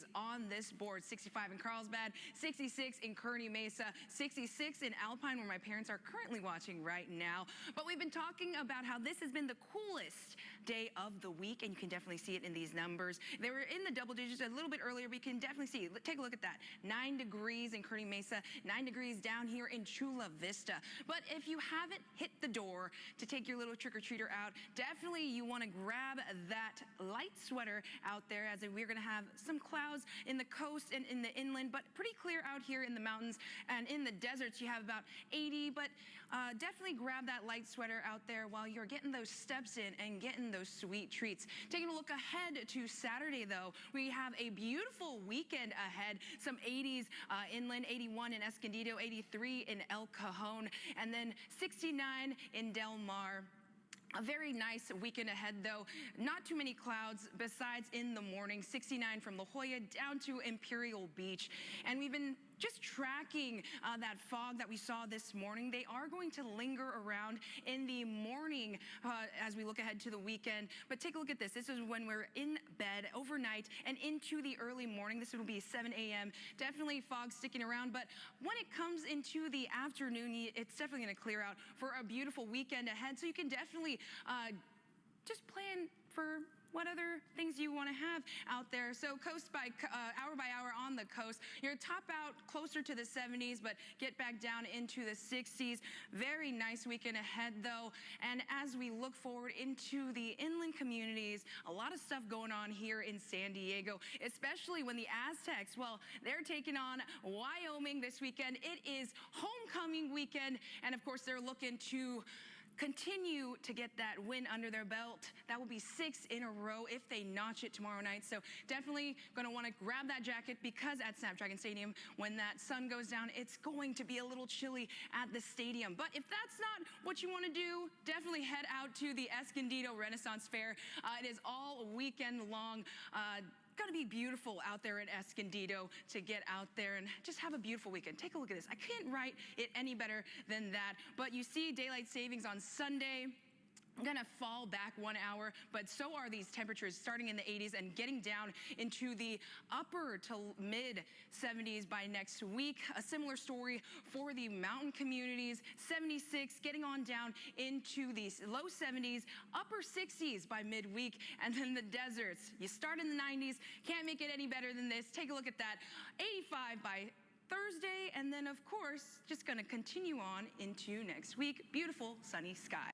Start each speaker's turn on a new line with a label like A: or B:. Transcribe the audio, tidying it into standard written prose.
A: 60s on this board. 65 in Carlsbad, 66 in Kearney Mesa, 66 in Alpine, where my parents are currently watching right now. But we've been talking about how this has been the coolest day of the week, and you can definitely see it in these numbers. They were in the double digits a little bit earlier, but you can definitely see, take a look at that. 9 degrees in Kearney Mesa, 9 degrees down here in Chula Vista. But if you haven't hit the door to take your little trick-or-treater out, definitely you want to grab that light sweater out there, as we're going to have some clouds in the coast and in the inland, but pretty clear out here in the mountains, and in the deserts you have about 80, but definitely grab that light sweater out there while you're getting those steps in and getting those sweet treats. Taking a look ahead to Saturday, though, we have a beautiful weekend ahead. Some 80s inland, 81 in Escondido, 83 in El Cajon, and then 69 in Del Mar. A very nice weekend ahead, though. Not too many clouds besides in the morning. 69 from La Jolla down to Imperial Beach. And we've been just tracking that fog that we saw this morning. They are going to linger around in the morning as we look ahead to the weekend. But take a look at this. This is when we're in bed overnight and into the early morning. This will be 7 a.m. Definitely fog sticking around. But when it comes into the afternoon, it's definitely going to clear out for a beautiful weekend ahead. So you can definitely just plan for what other things you want to have out there. So coast by hour on the coast, you're top out closer to the 70s, but get back down into the 60s. Very nice weekend ahead, though. And as we look forward into the inland communities, a lot of stuff going on here in San Diego, especially when the Aztecs, well, they're taking on Wyoming this weekend. It is homecoming weekend, and of course they're looking to continue to get that win under their belt. That will be 6 in a row if they notch it tomorrow night. So definitely going to want to grab that jacket, because at Snapdragon Stadium, when that sun goes down, it's going to be a little chilly at the stadium. But if that's not what you want to do, definitely head out to the Escondido Renaissance Fair. It is all weekend long. Going to be beautiful out there in Escondido to get out there and just have a beautiful weekend. Take a look at this. I can't write it any better than that. But you see daylight savings on Sunday. I'm gonna fall back 1 hour, but so are these temperatures, starting in the 80s and getting down into the upper to mid 70s by next week. A similar story for the mountain communities. 76 getting on down into the low 70s, upper 60s by midweek. And then the deserts, you start in the 90s, can't make it any better than this. Take a look at that. 85 by Thursday, and then of course just going to continue on into next week. Beautiful sunny skies.